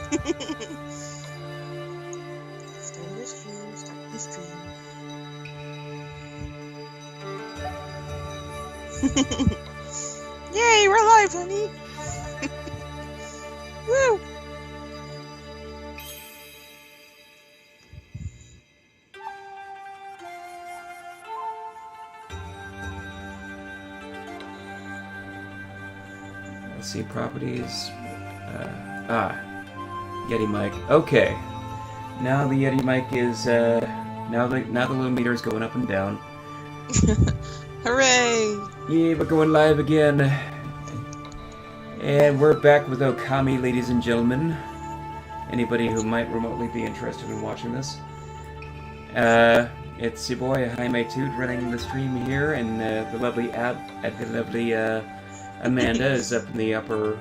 Start the stream, start the stream. Yay, we're live, honey! Woo! Let's see, properties. Yeti mic. Okay. Now the Yeti mic is, now the little meter is going up and down. Hooray! Yeah, we're going live again. And we're back with OKAMI, ladies and gentlemen. Anybody who might remotely be interested in watching this. It's your boy, Jaimetud, running the stream here, and the lovely Amanda is up in the upper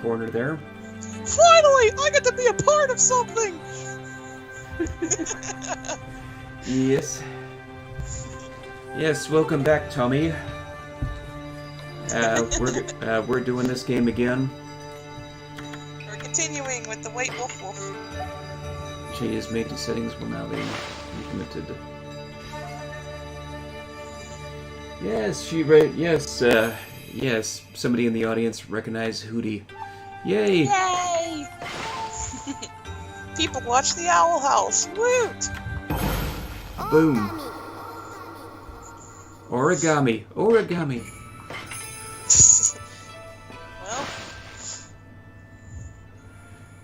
corner there. Finally! I get to be a part of something! Yes. Yes, welcome back, Tommy. We're doing this game again. We're continuing with the White Wolf Wolf. Changes made to settings will now be implemented. Yes, yes, somebody in the audience recognized Hootie. Yay! Yay! People watch the Owl House. Woot! Boom. Origami.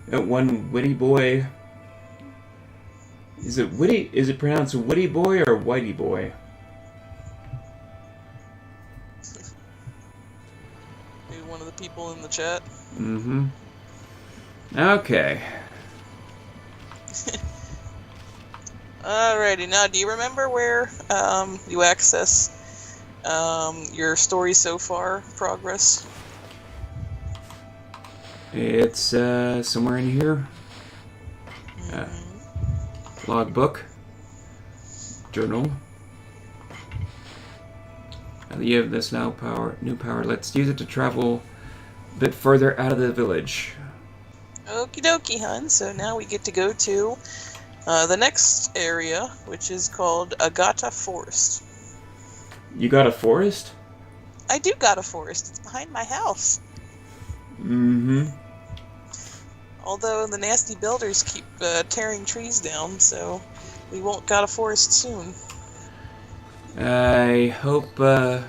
Well, one witty boy. Is it witty? Is it pronounced witty boy or whitey boy? maybe one of the people in the chat. Mm-hmm. Okay. Alrighty, now do you remember where you access your story so far progress? It's somewhere in here. Logbook. Journal. You have this new power. Let's use it to travel a bit further out of the village. Okie dokie, hun. So now we get to go to the next area, which is called Agata Forest. You got a forest? I do got a forest. It's behind my house. Mm-hmm. Although the nasty builders keep tearing trees down, so we won't got a forest soon. I hope. Well,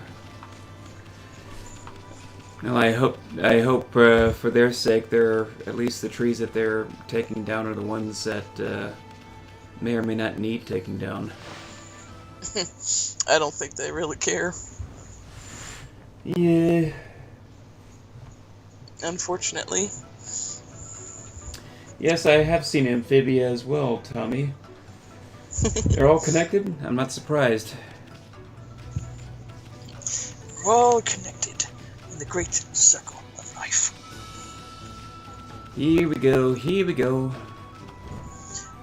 I hope for their sake, at least the trees that they're taking down are the ones that may or may not need taking down. I don't think they really care. Yeah. Unfortunately. Yes, I have seen amphibia as well, Tommy. They're all connected? I'm not surprised. We're all connected in the great circle of life. Here we go, here we go.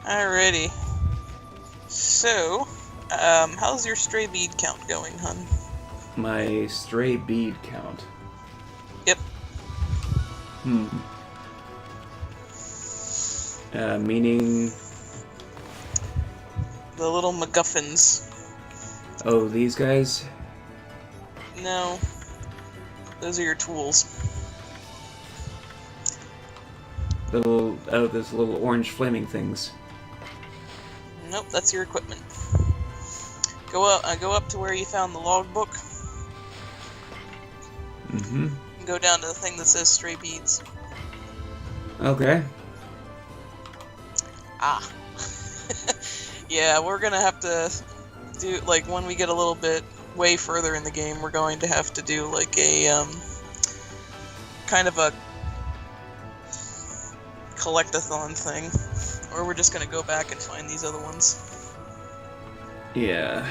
Alrighty. So, how's your stray bead count going, hun? My stray bead count. Yep. Meaning... The little MacGuffins. Oh, these guys? No. Those are your tools. Those little orange flaming things. Nope, that's your equipment. Go up to where you found the logbook. Mm-hmm. And go down to the thing that says stray beads. Okay. Ah. Yeah, we're gonna have to do, like, when we get a little bit way further in the game, we're going to have to do, like, a, kind of a collect-a-thon thing. Or we're just gonna go back and find these other ones. Yeah.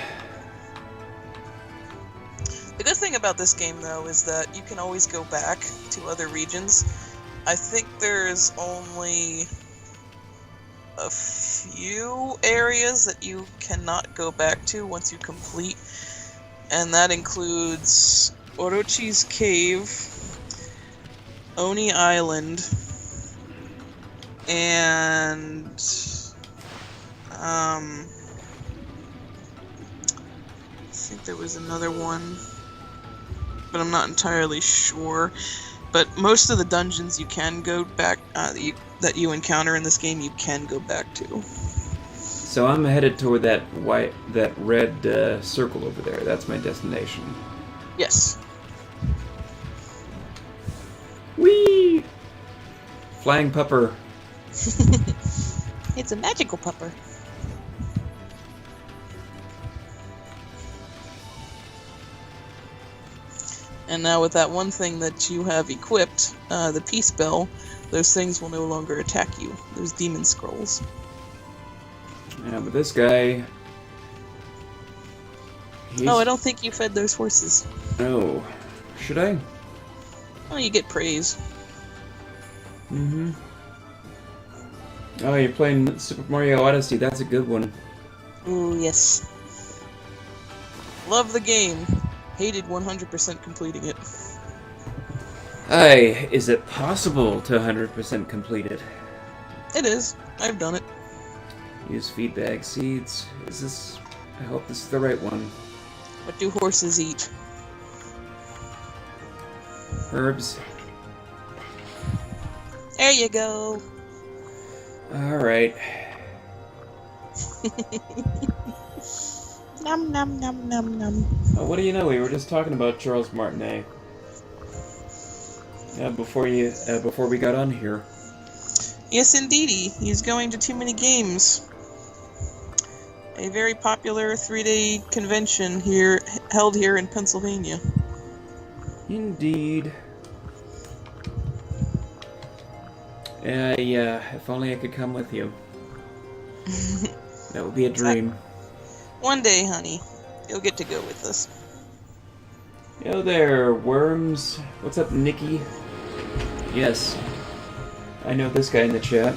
The good thing about this game, though, is that you can always go back to other regions. I think there's only a few areas that you cannot go back to once you complete, and that includes Orochi's Cave, Oni Island, and I think there was another one, but I'm not entirely sure. But most of the dungeons you can go back that you encounter in this game, you can go back to. So I'm headed toward that red circle over there. That's my destination. Yes. Whee! Flying pupper. It's a magical pupper. And now with that one thing that you have equipped, the Peace Bell, those things will no longer attack you. Those demon scrolls. Yeah, but this guy... Oh, I don't think you fed those horses. No. Should I? Oh, you get praise. Mm-hmm. Oh, you're playing Super Mario Odyssey. That's a good one. Ooh, yes. Love the game. Hated 100% completing it. Is it possible to 100% complete it? It is. I've done it. Use feedback seeds. Is this... I hope this is the right one. What do horses eat? Herbs. There you go. Alright. Nom nom nom nom nom. Oh, what do you know? We were just talking about Charles Martinet. Before we got on here. Yes, indeedy. He's going to too many games. A very popular 3-day convention held here in Pennsylvania. Indeed. Yeah, if only I could come with you. That would be a dream. One day, honey, you'll get to go with us. Yo there, worms. What's up, Nikki? Yes. I know this guy in the chat.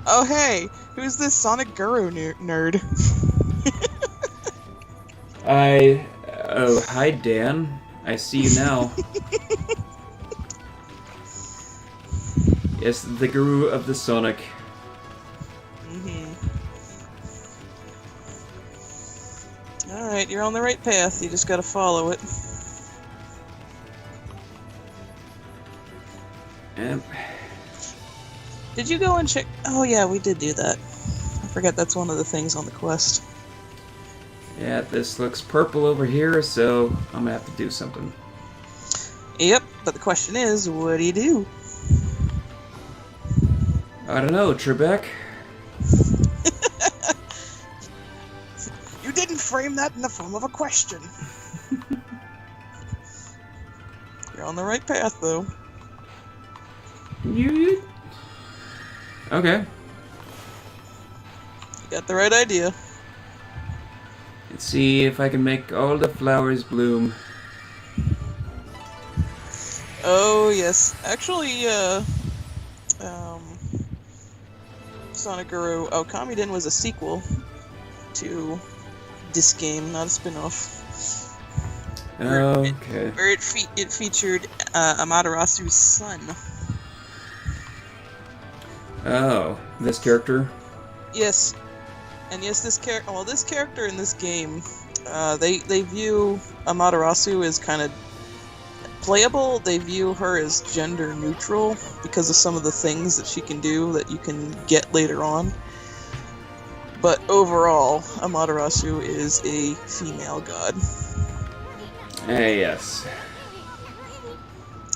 Oh, hey! Who's this Sonic Guru nerd? Oh, hi, Dan. I see you now. Yes, the guru of the Sonic. Alright, you're on the right path. You just gotta follow it. Yep. Did you go and check? Oh yeah, we did do that. I forgot that's one of the things on the quest. Yeah, this looks purple over here, so I'm gonna have to do something. Yep, but the question is, what do you do? I don't know, Trebek. You didn't frame that in the form of a question. You're on the right path, though. You... Okay. You got the right idea. Let's see if I can make all the flowers bloom. Oh, yes. Actually, Sonic Guru OKAMI was a sequel to this game, not a spin-off. Okay. Where it featured Amaterasu's son. Oh, this character? Yes. And yes, this character in this game, they view Amaterasu as kind of playable. They view her as gender neutral because of some of the things that she can do that you can get later on. But overall, Amaterasu is a female god. Yes.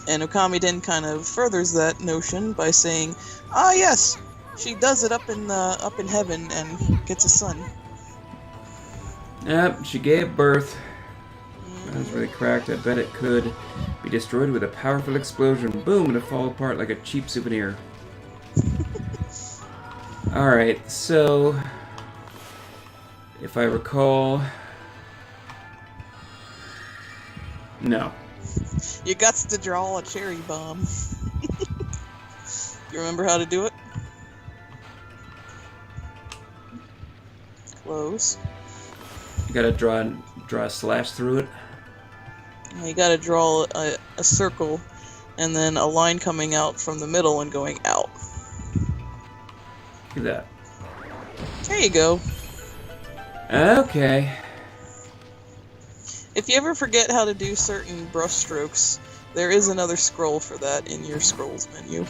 And OKAMI kind of furthers that notion by saying, "Ah, yes, she does it up in heaven and gets a son." Yep, she gave birth. That was really cracked. I bet it could be destroyed with a powerful explosion. Boom, it'll fall apart like a cheap souvenir. Alright, so... if I recall... No. You got to draw a cherry bomb. You remember how to do it? Close. You gotta draw a slash through it. You gotta draw a circle, and then a line coming out from the middle and going out. Look at There you go. that. Okay. If you ever forget how to do certain brush strokes, there is another scroll for that in your scrolls menu.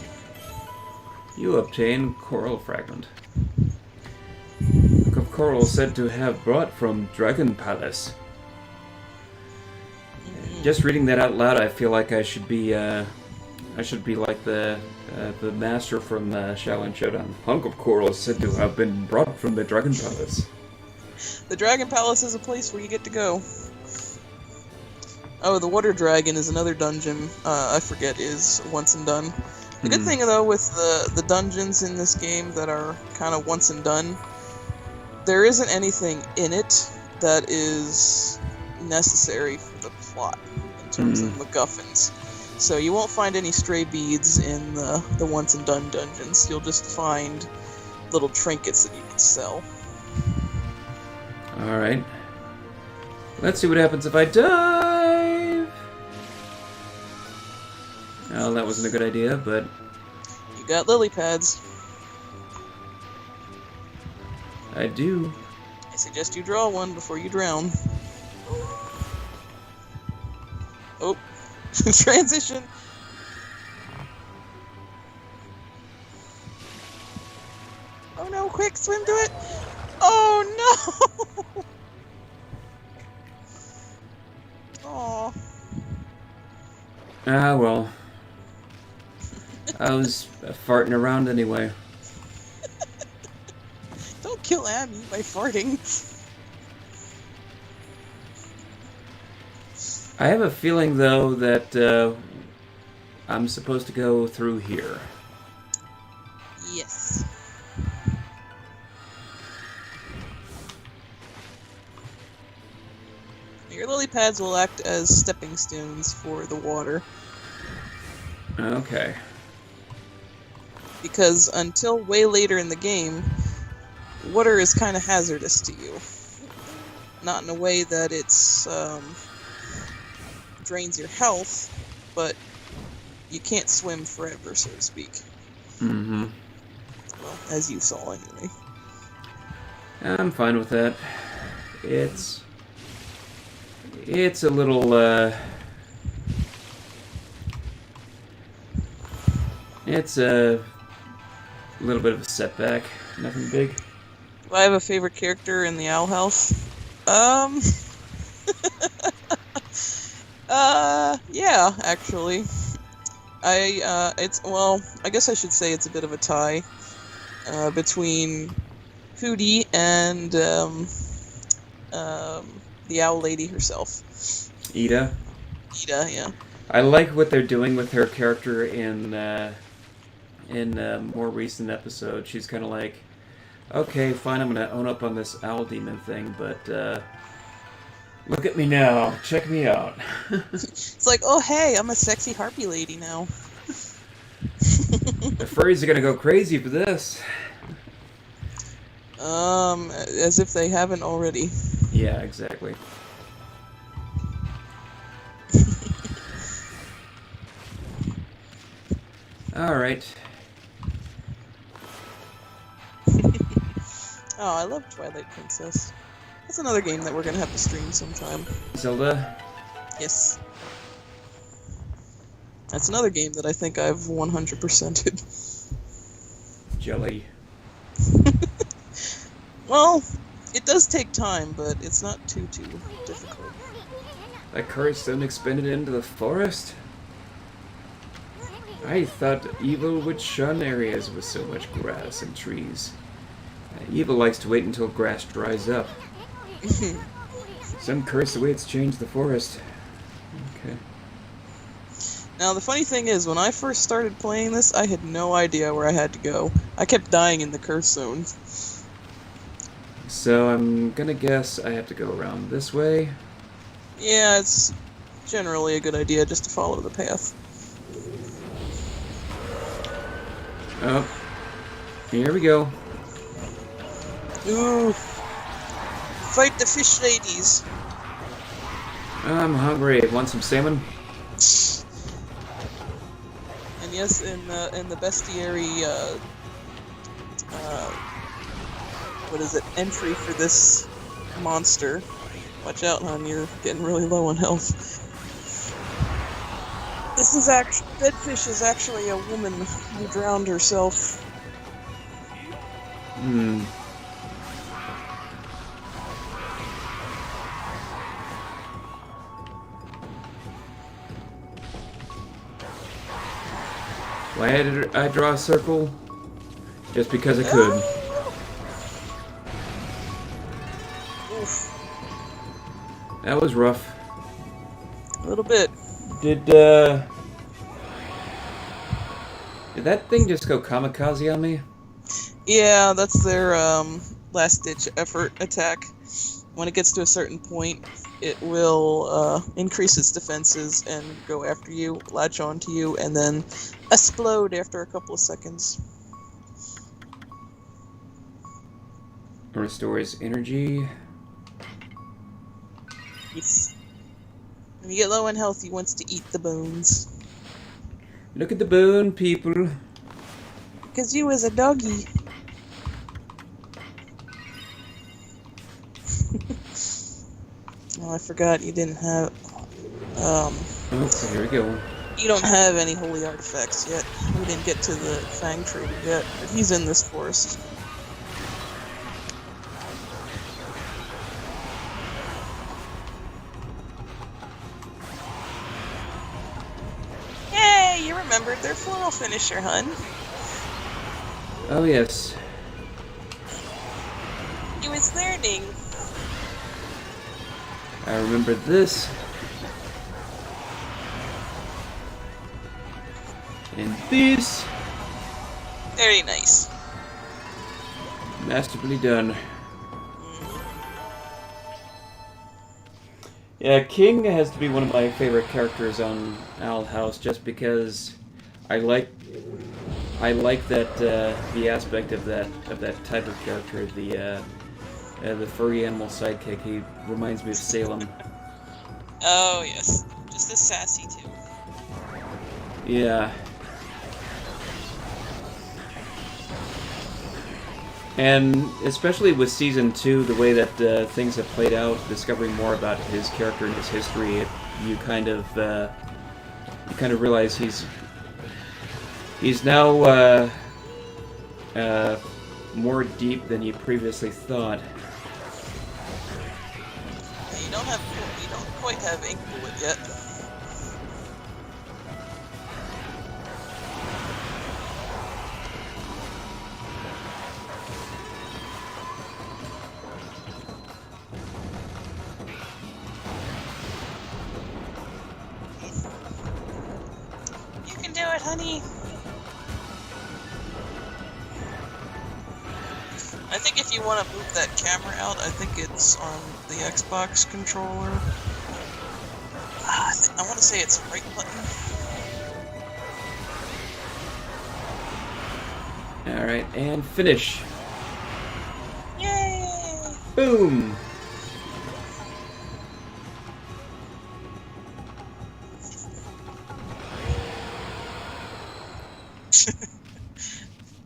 You obtain coral fragment. Book of coral said to have brought from Dragon Palace. Just reading that out loud, I feel like I should be like the master from Shaolin Showdown. Hunk of coral is said to have been brought from the Dragon Palace. The Dragon Palace is a place where you get to go. Oh, the Water Dragon is another dungeon, I forget is once and done. The good thing, though, with the dungeons in this game that are kind of once and done, there isn't anything in it that is necessary for the plot in terms of MacGuffins. So you won't find any stray beads in the once and done dungeons. You'll just find little trinkets that you can sell. Alright. Let's see what happens if I dive! Well, that wasn't a good idea, but... You got lily pads. I do. I suggest you draw one before you drown. Oh. Transition! Oh no, quick, swim to it! Oh no! Aw. Ah, well. I was farting around anyway. Don't kill Abby by farting. I have a feeling, though, that I'm supposed to go through here. Yes. Your lily pads will act as stepping stones for the water. Okay. Because until way later in the game, water is kind of hazardous to you. Not in a way that it's drains your health, but you can't swim forever, so to speak. Mm-hmm. Well, as you saw anyway. I'm fine with that. It's a little, it's a little bit of a setback. Nothing big. Do I have a favorite character in the Owl House? Yeah, actually. I guess I should say it's a bit of a tie, between Hootie and, the Owl Lady herself. Ida? Ida, yeah. I like what they're doing with her character in more recent episodes. She's kind of like, okay, fine, I'm gonna own up on this owl demon thing, but look at me now, check me out. It's like, oh hey, I'm a sexy harpy lady now. The furries are gonna go crazy for this. As if they haven't already. Yeah, exactly. Alright. Oh, I love Twilight Princess. That's another game that we're gonna have to stream sometime. Zelda? Yes. That's another game that I think I've 100%ed. Jelly. Well, it does take time, but it's not too difficult. That current stone expanded into the forest? I thought evil would shun areas with so much grass and trees. Evil likes to wait until grass dries up. Some curse the way it's changed the forest. Okay. Now, the funny thing is, when I first started playing this, I had no idea where I had to go. I kept dying in the curse zones. So I'm gonna guess I have to go around this way. Yeah, it's generally a good idea just to follow the path. Oh. Here we go. Ooh. Fight the fish ladies. I'm hungry. Want some salmon? And yes, in the bestiary what is it, entry for this monster. Watch out, hon, you're getting really low on health. This is Deadfish is actually a woman who drowned herself. Why did I draw a circle? Just because I could. Oof. That was rough. A little bit. Did that thing just go kamikaze on me? Yeah, that's their last-ditch effort attack. When it gets to a certain point, it will increase its defenses and go after you, latch onto you, and then explode after a couple of seconds. Restores energy. Yes. When you get low in health, he wants to eat the bones. Look at the bone, people. Because you is a doggy. Oh, I forgot you didn't have... Oh, here we go. You don't have any holy artifacts yet. We didn't get to the Fang Trader yet, but he's in this forest. Yay! You remembered their floral finisher, hun. Oh, yes. You was learning. I remember this. And this. Very nice. Masterfully done. Yeah, King has to be one of my favorite characters on Owl House, just because I like that the aspect of that type of character, the furry animal sidekick. He reminds me of Salem. Oh yes, just as sassy too. Yeah. And especially with Season 2, the way that things have played out, discovering more about his character and his history, you kind of realize he's now more deep than you previously thought. You don't quite have ink bullet yet. You can do it, honey. I think if you want to move that camera out, I think it's on the Xbox controller. I want to say it's right button. Alright, and finish. Yay! Boom!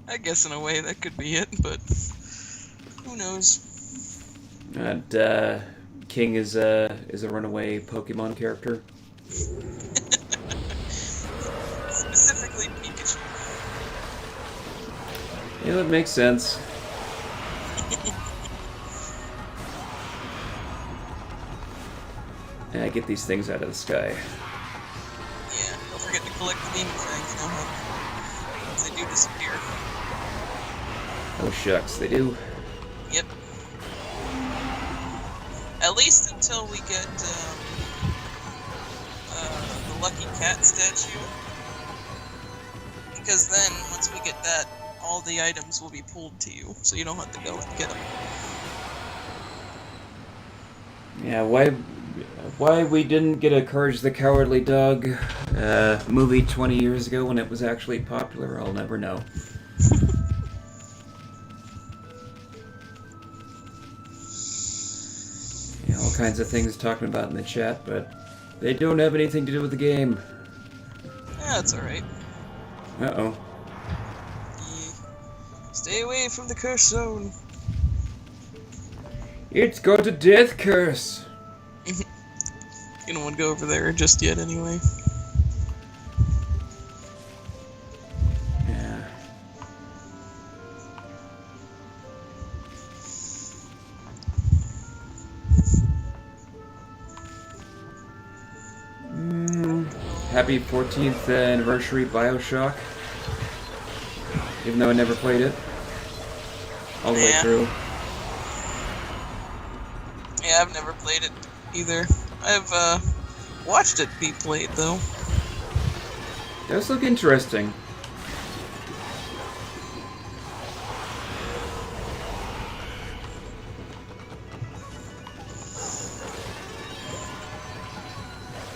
I guess in a way that could be it, but who knows? And King is a runaway Pokemon character. Specifically Pikachu. Yeah, that makes sense. And I get these things out of the sky. Yeah, don't forget to collect the demon fangs, you know how they do disappear. Oh shucks, they do. Yep. At least until we get the lucky cat statue. Because then, once we get that, all the items will be pulled to you, so you don't have to go and get them. Yeah, why we didn't get a Courage the Cowardly Dog movie 20 years ago when it was actually popular, I'll never know. Yeah, all kinds of things talking about in the chat, but they don't have anything to do with the game. Yeah, that's alright. Uh-oh. Yeah. Stay away from the curse zone. It's got a death curse. You don't want to go over there just yet, anyway. Yeah. Happy 14th anniversary, BioShock. Even though I never played it. All the way through. Yeah, I've never played it either. I've watched it be played, though. Does look interesting.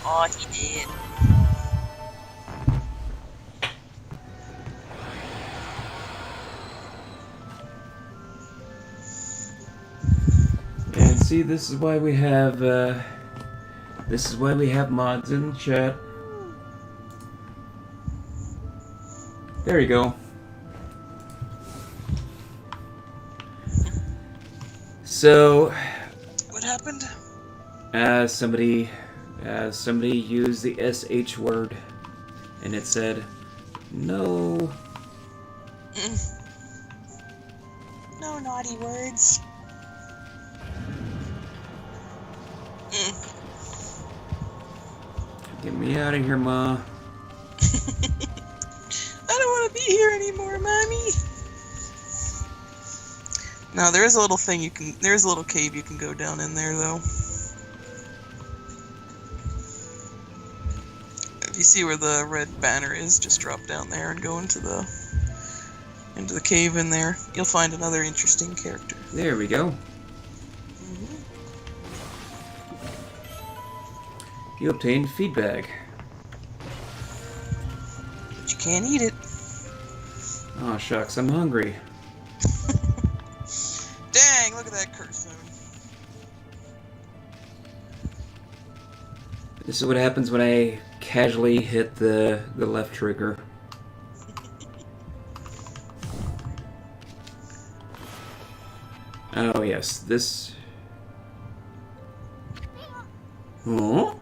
Oh, he did. And see, this is why we have mods in the chat. There you go. So, What happened? somebody used the SH word, and it said, no. No naughty words. Get me out of here, Ma. I don't want to be here anymore, Mommy. No, there is a little thing there's a little cave you can go down in there, though. If you see where the red banner is, just drop down there and go into the cave in there. You'll find another interesting character. There we go. You obtained feedback. But you can't eat it. Oh shucks, I'm hungry. Dang, look at that curse zone. This is what happens when I casually hit the left trigger. Oh yes, this... Huh?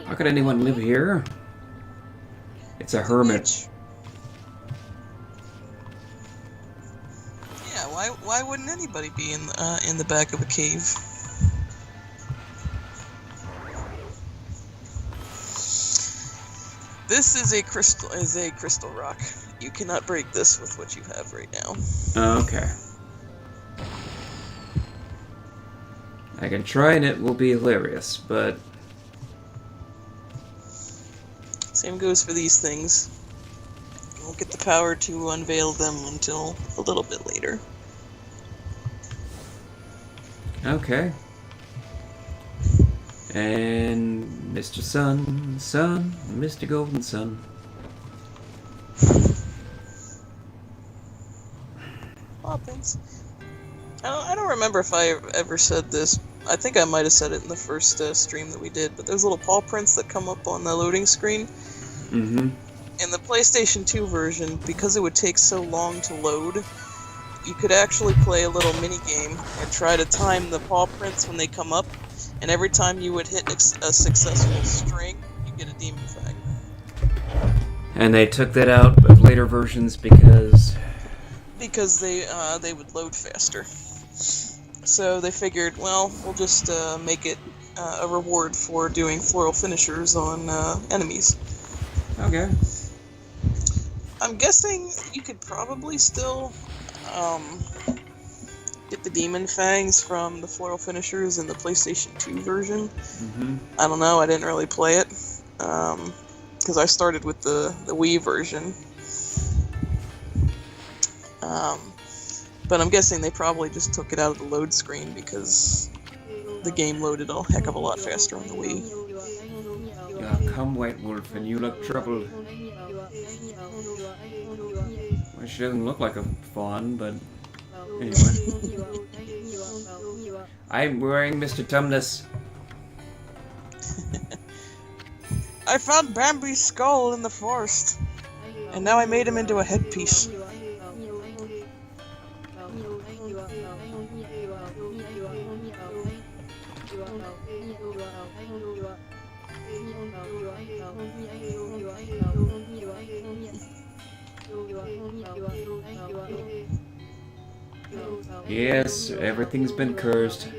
How could anyone live here? It's a hermit. Yeah, why wouldn't anybody be in the back of a cave? This is a crystal rock. You cannot break this with what you have right now. Okay. I can try and it will be hilarious, but... Same goes for these things. You won't get the power to unveil them until a little bit later. Okay. And Mr. Sun, Mr. Golden Sun. Happens. I don't remember if I ever said this. I think I might have said it in the first stream that we did, but there's little paw prints that come up on the loading screen. Mm-hmm. In the PlayStation 2 version, because it would take so long to load, you could actually play a little mini game and try to time the paw prints when they come up, and every time you would hit a successful string, you get a demon flag. And they took that out of later versions because they would load faster. So they figured, well, we'll just make it a reward for doing floral finishers on enemies. Okay. I'm guessing you could probably still get the demon fangs from the floral finishers in the PlayStation 2 version. Mm-hmm. I don't know, I didn't really play it because I started with the Wii version. But I'm guessing they probably just took it out of the load screen because the game loaded a heck of a lot faster on the Wii. Yeah, come White Wolf and you look troubled. Well, she doesn't look like a fawn, but anyway. I'm wearing Mr. Tumnus. I found Bambi's skull in the forest. And now I made him into a headpiece. Yes, everything's been cursed.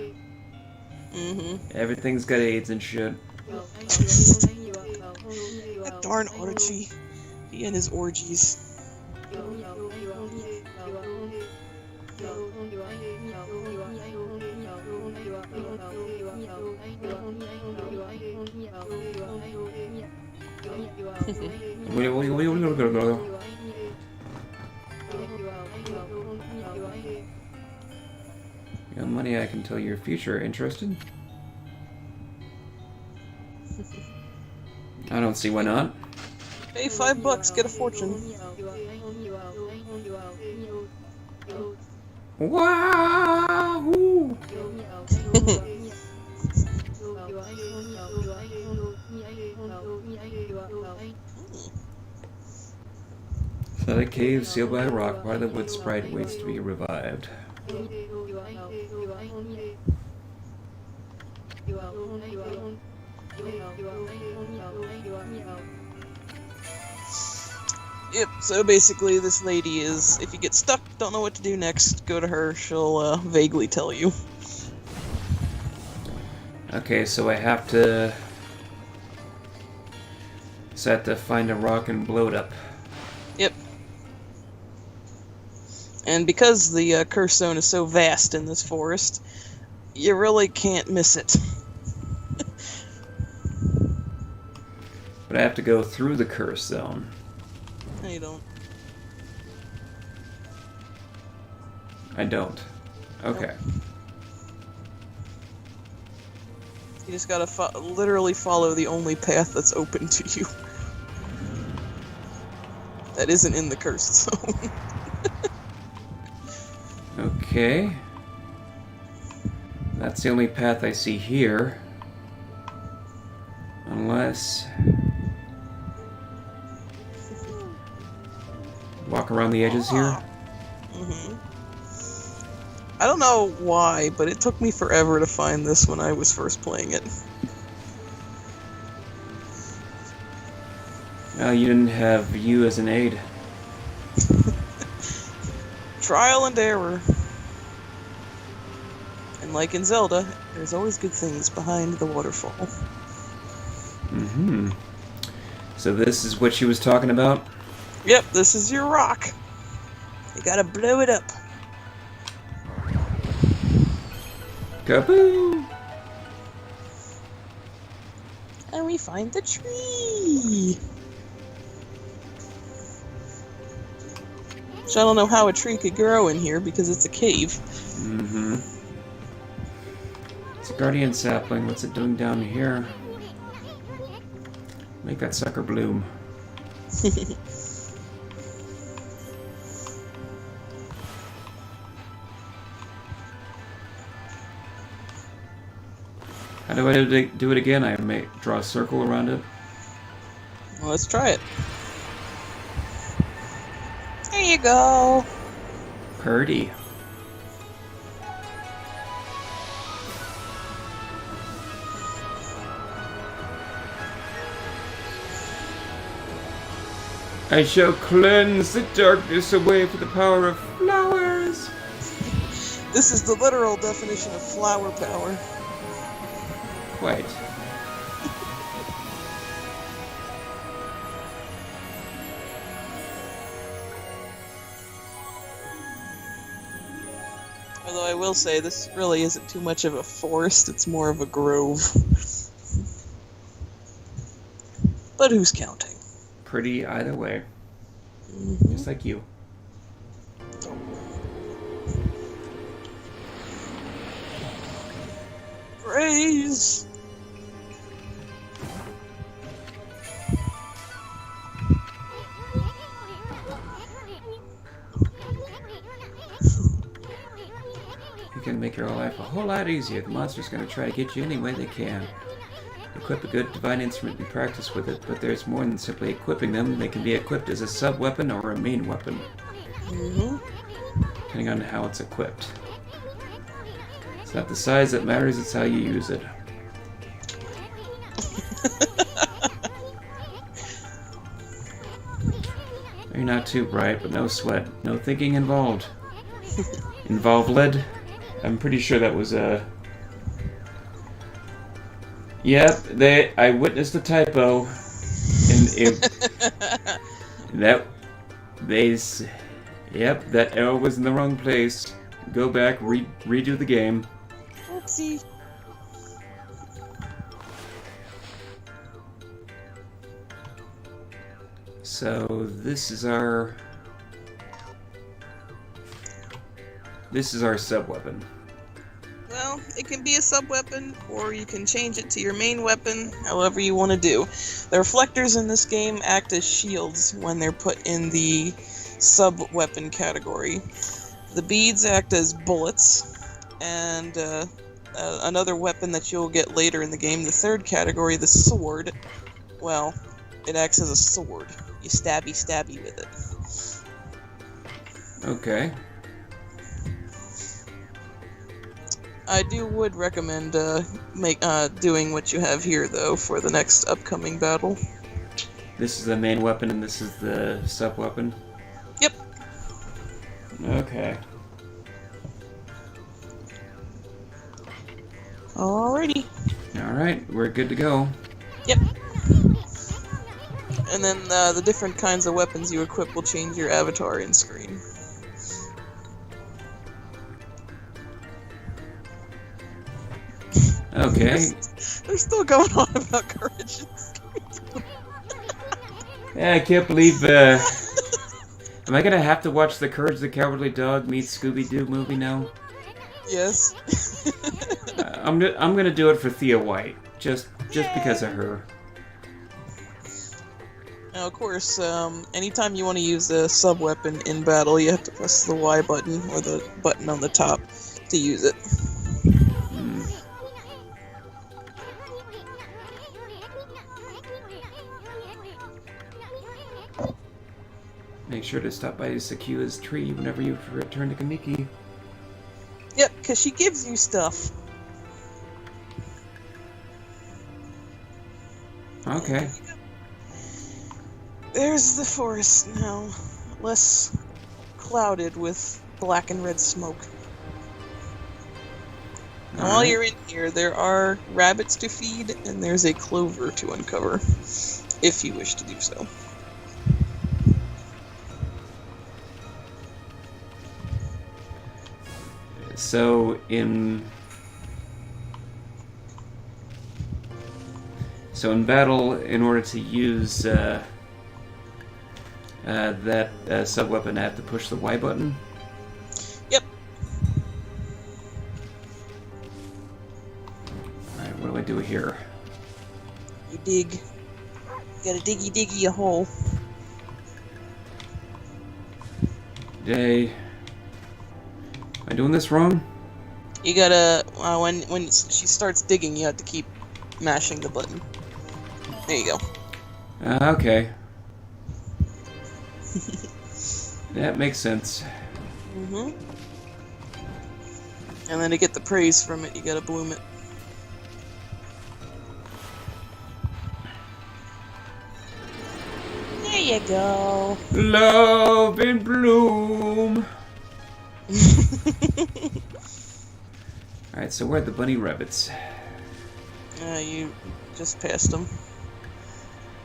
Everything's got AIDS and shit. That darn Archie. He and his orgies. You got money, I can tell your future. Interested? I don't see why not. Hey, $5, get a fortune. Wahoo! The cave sealed by a rock, part of the wood sprite waits to be revived. Yep, so basically this lady is, if you get stuck, don't know what to do next, go to her, she'll vaguely tell you. Okay, so I have to find a rock and blow it up. Yep. And because the curse zone is so vast in this forest, you really can't miss it. But I have to go through the curse zone. No, you don't. I don't. Okay. Nope. You just gotta literally follow the only path that's open to you. That isn't in the cursed zone. Okay. That's the only path I see here. Unless... walk around the edges here? I don't know why, but it took me forever to find this when I was first playing it. Oh, you didn't have you as an aid. Trial and error. And like in Zelda, there's always good things behind the waterfall. So this is what she was talking about? Yep, this is your rock. You gotta blow it up. Kaboom! And we find the tree. Which I don't know how a tree could grow in here because it's a cave. It's a guardian sapling. What's it doing down here? Make that sucker bloom. How do I do it again? I may draw a circle around it. Well, let's try it. There you go. Purdy. I shall cleanse the darkness away for the power of flowers. This is the literal definition of flower power. Quite. Although I will say, this really isn't too much of a forest, it's more of a grove. But who's counting? Pretty either way. Just like you. Praise! You can make your life a whole lot easier. The monster's gonna try to get you any way they can. Equip a good divine instrument and practice with it, but there's more than simply equipping them. They can be equipped as a sub-weapon or a main weapon. Depending on how it's equipped. It's not the size that matters, it's how you use it. You're not too bright, but no sweat. No thinking involved. Involved lead? I'm pretty sure that was a... Yep, I witnessed a typo. Yep, that arrow was in the wrong place. Go back, redo the game. Oopsie. So this is our sub-weapon. Well, it can be a sub-weapon, or you can change it to your main weapon, however you want to do. The reflectors in this game act as shields when they're put in the sub-weapon category. The beads act as bullets, and another weapon that you'll get later in the game, the third category, the sword, well, it acts as a sword. You stabby with it. Okay. I would recommend doing what you have here, though, for the next upcoming battle. This is the main weapon and this is the sub-weapon? Yep. Okay. Alrighty. Alright, we're good to go. Yep. And then the different kinds of weapons you equip will change your avatar in screen. Okay. They're still going on about courage. Yeah, I can't believe, am I gonna have to watch the Courage the Cowardly Dog meets Scooby-Doo movie now? Yes. I'm gonna do it for Thea White, just because of her. Now, of course, anytime you want to use a sub-weapon in battle, you have to press the Y button, or the button on the top, to use it. Make sure to stop by Sakua's tree whenever you return to Kamiki. Yep, because she gives you stuff. Okay. There's the forest now, less clouded with black and red smoke. Now, while you're in here, there are rabbits to feed, and there's a clover to uncover, if you wish to do so. So in battle, in order to use that sub-weapon, I have to push the Y button? Yep. Alright, what do I do here? You dig. You gotta diggy a hole. Am I doing this wrong? You gotta, when she starts digging, you have to keep mashing the button. There you go. Okay. That makes sense. Mm-hmm. And then to get the praise from it, you gotta bloom it. There you go. Love in bloom. Alright, so where are the bunny rabbits? You just passed them.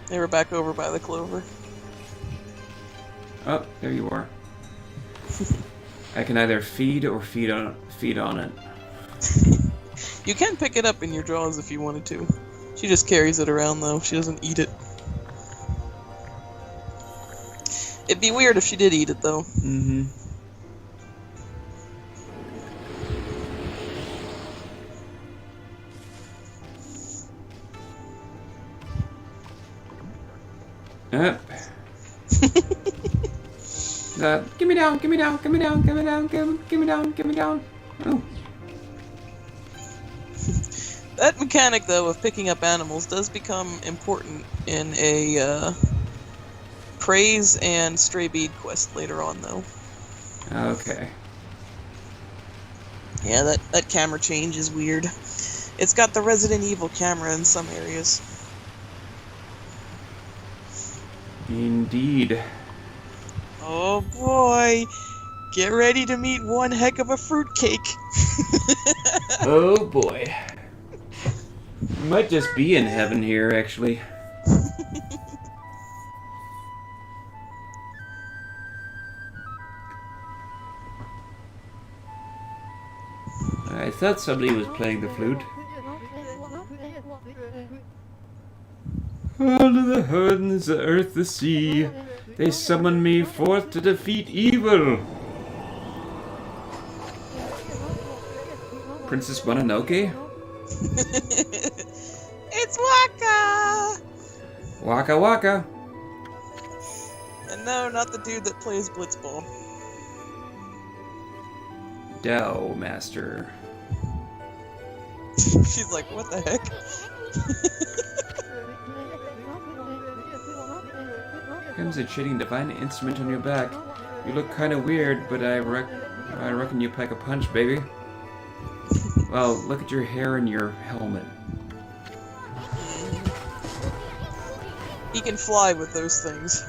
They were back over by the clover. Oh, there you are. I can either feed or feed on it. You can pick it up in your jaws if you wanted to. She just carries it around, though. She doesn't eat it. It'd be weird if she did eat it, though. Mm-hmm. Give me down, give me down, give me down, give me down, give me down, give me down. Oh. That mechanic, though, of picking up animals does become important in a praise and stray bead quest later on, though. Okay. Yeah, that camera change is weird. It's got the Resident Evil camera in some areas. Indeed. Oh boy, get ready to meet one heck of a fruitcake. Oh boy. You might just be in heaven here, actually. I thought somebody was playing the flute. All of the heavens, the earth, the sea, they summon me forth to defeat evil. Princess Mononoke? It's Waka! Waka waka. And no, not the dude that plays Blitzball. Dao Master. She's like, what the heck? Comes a shitting divine instrument on your back. You look kind of weird, but I reckon you pack a punch, baby. Well, look at your hair and your helmet. He can fly with those things.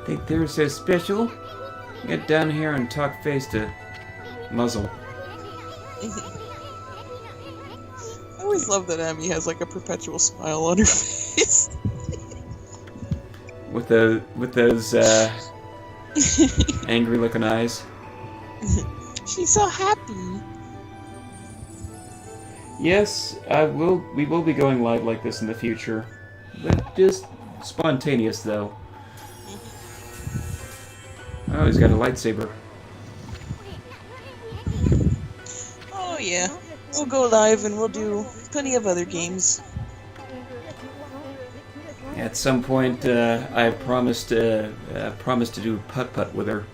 Think they're so special? Get down here and talk face to muzzle. I always love that Amy has like a perpetual smile on her face. With those angry looking eyes. She's so happy. Yes, we will be going live like this in the future. But just spontaneous though. Oh, he's got a lightsaber. Oh yeah. We'll go live and we'll do plenty of other games. At some point, I promised to do putt-putt with her.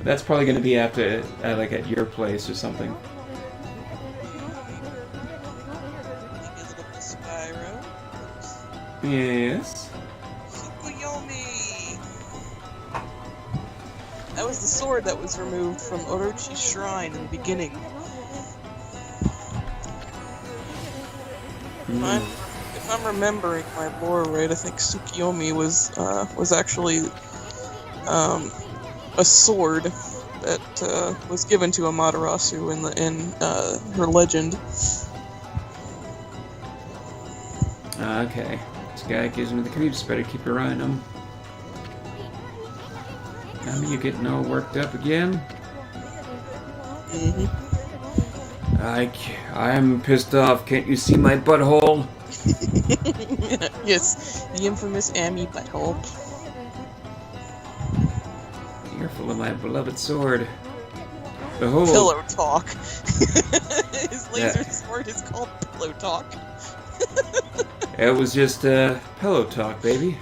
That's probably going to be after, like at your place or something. Yes. Tsukuyomi! That was the sword that was removed from Orochi's shrine in the beginning. If I'm remembering my lore right, I think Tsukuyomi was actually a sword that was given to Amaterasu in her legend. Okay. This guy gives me the creeps. Better keep your eye on him. Now you getting all worked up again? Mm-hmm. I'm pissed off. Can't you see my butthole? Yes, the infamous Amy butthole. You're full of my beloved sword. Behold. Pillow talk. His laser sword is called Pillow Talk. It was just pillow talk, baby.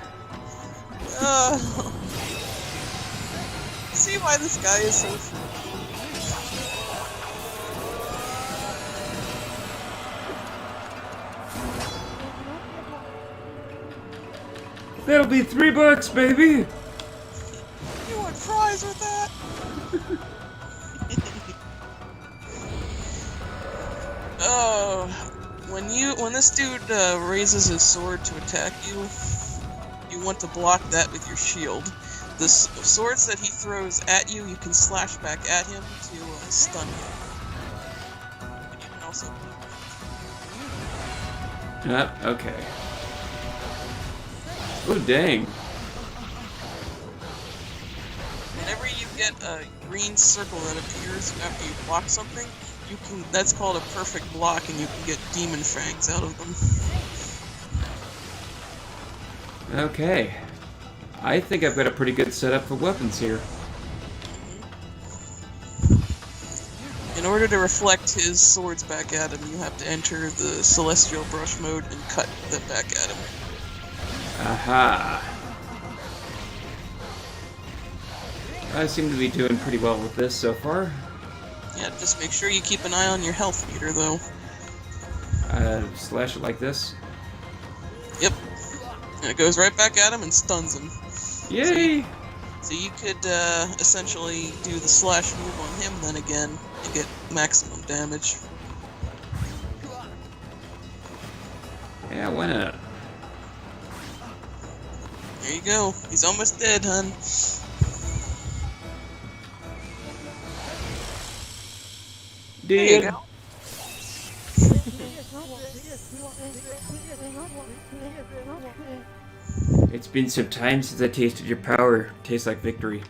See why this guy is so That'll be $3, baby. You want fries with that? Oh, when this dude raises his sword to attack you, you want to block that with your shield. The swords that he throws at you, you can slash back at him to stun him. And you can also. Okay. Oh, dang. Whenever you get a green circle that appears after you block something, that's called a perfect block, and you can get demon fangs out of them. Okay. I think I've got a pretty good setup for weapons here. In order to reflect his swords back at him, you have to enter the Celestial Brush mode and cut them back at him. Aha. I seem to be doing pretty well with this so far. Yeah, just make sure you keep an eye on your health meter, though. Slash it like this. Yep. And it goes right back at him and stuns him. Yay! So you could essentially do the slash move on him then again and get maximum damage. Yeah, why not? There you go. He's almost dead, hun. There you Dead. go. It's been some time since I tasted your power. Tastes like victory.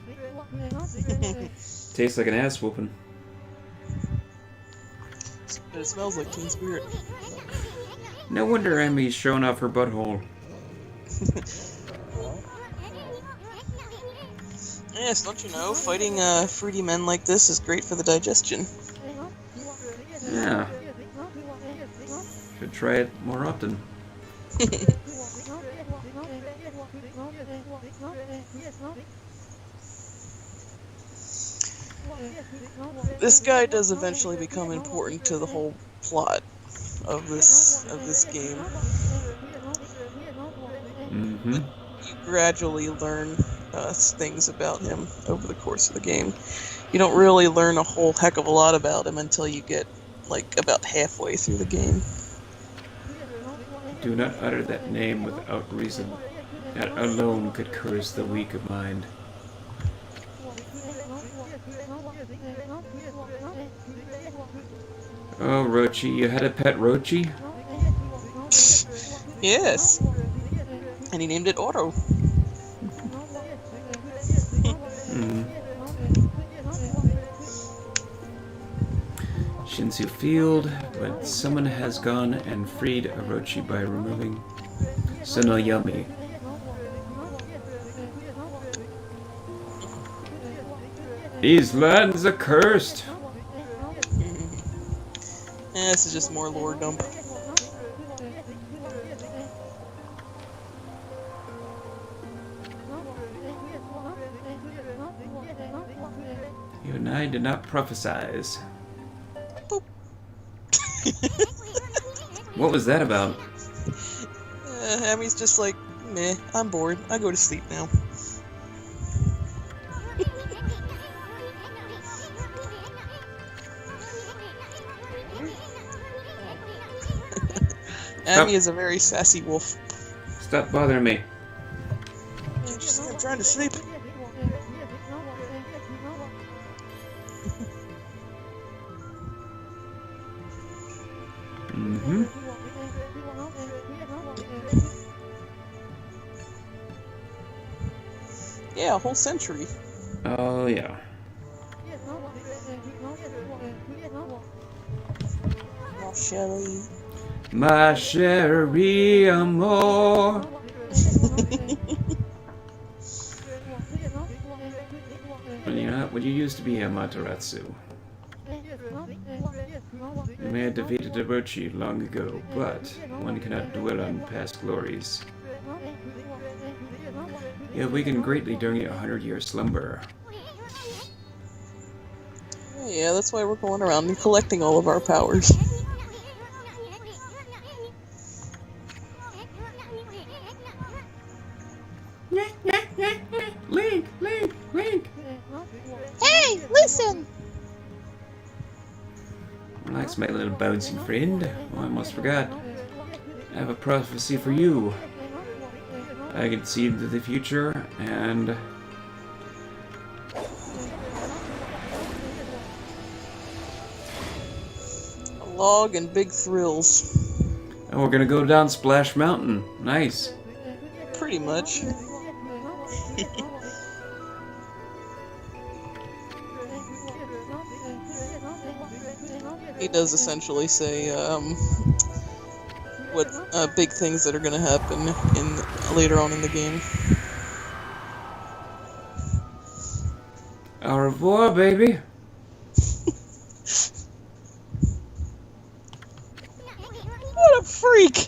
Tastes like an ass whooping. But it smells like Teen Spirit. No wonder Emmy's showing off her butthole. Yes, don't you know, fighting fruity men like this is great for the digestion. Yeah. Should try it more often. This guy does eventually become important to the whole plot of this game. Mm-hmm. You gradually learn things about him over the course of the game. You don't really learn a whole heck of a lot about him until you get, like, about halfway through the game. Do not utter that name without reason. That alone could curse the weak of mind. Oh, Rochi, you had a pet Rochi? Yes. And he named it Otto. Mm. Shinsu Field, but someone has gone and freed Orochi by removing Sonoyami. These lands are cursed! This is just more lore dump. You and I did not prophesize. Boop. What was that about? Hammy's just like, meh, I'm bored. I go to sleep now. Amy is a very sassy wolf. Stop bothering me. I'm trying to sleep. Mm-hmm. Yeah, a whole century. Oh, yeah. Oh, Shelly. My Sherry Amor. Well, you know what? Well, you used to be a Mataratsu. You may have defeated Orochi long ago, but one cannot dwell on past glories. You have weakened greatly during your 100-year slumber. Yeah, that's why we're going around and collecting all of our powers. Link! Link! Link! Hey, listen! Relax, my little bouncing friend. Oh, I almost forgot. I have a prophecy for you. I can see into the future, and... A log and big thrills. And we're gonna go down Splash Mountain. Nice. Pretty much. He does essentially say, what big things that are gonna happen in later on in the game. Au revoir, baby. What a freak!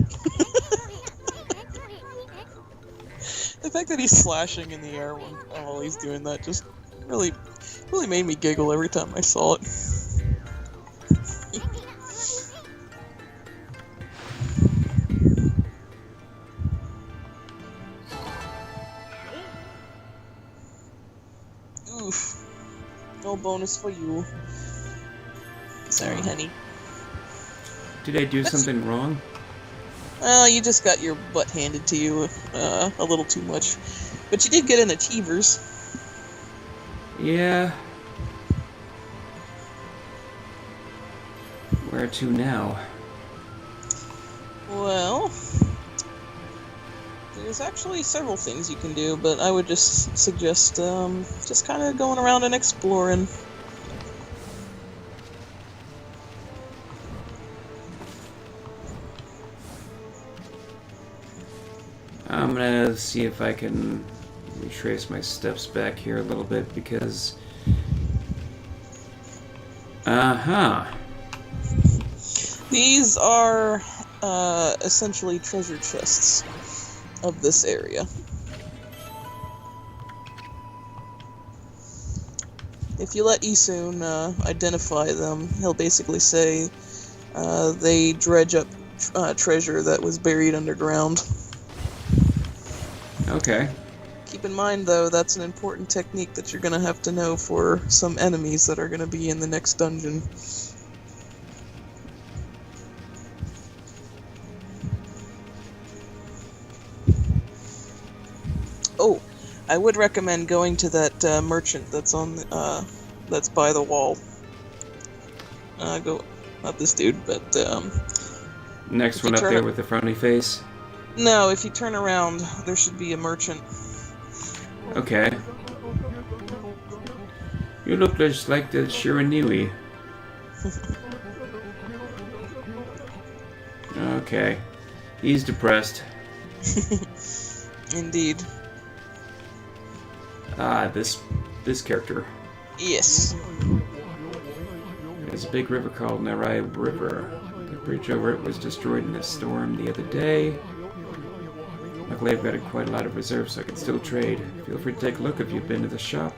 The fact that he's slashing in the air while he's doing that just really made me giggle every time I saw it. additional bonus for you. Sorry, honey. Did I do something wrong? Well, you just got your butt handed to you a little too much. But you did get an Achievers. Yeah. Where to now? Well, there's actually several things you can do, but I would just suggest just kind of going around and exploring. I'm gonna see if I can retrace my steps back here a little bit because... These are essentially treasure chests of this area. If you let Isun identify them, he'll basically say they dredge up treasure that was buried underground. Okay. Keep in mind, though, that's an important technique that you're going to have to know for some enemies that are going to be in the next dungeon. Oh, I would recommend going to that merchant that's on that's by the wall. Not this dude, but Next one up there with the frowny face. No, if you turn around, there should be a merchant. Okay. You look just like the Shiranui. Okay. He's depressed. Indeed. Ah, this character. Yes. There's a big river called Narai River. The bridge over it was destroyed in a storm the other day. Luckily, I've got quite a lot of reserves, so I can still trade. Feel free to take a look if you've been to the shop.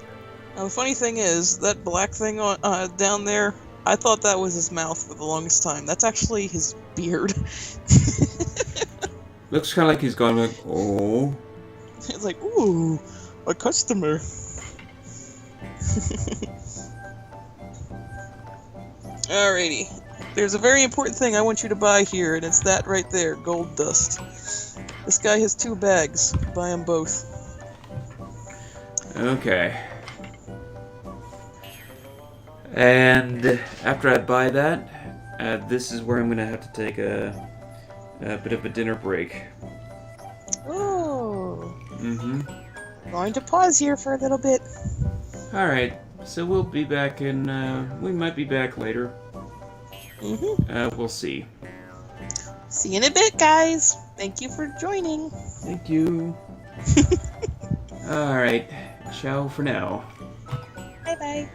Now, the funny thing is, that black thing on down there, I thought that was his mouth for the longest time. That's actually his beard. Looks kind of like he's gone like, oh. It's like, ooh, a customer. Alrighty. There's a very important thing I want you to buy here, and it's that right there, gold dust. This guy has 2 bags. Buy them both. Okay. And after I buy that, this is where I'm going to have to take a bit of a dinner break. Oh. Mm-hmm. Going to pause here for a little bit. Alright, so we'll be back in, we might be back later. Mm-hmm. We'll see. See you in a bit, guys. Thank you for joining. Thank you. Alright, ciao for now. Bye-bye.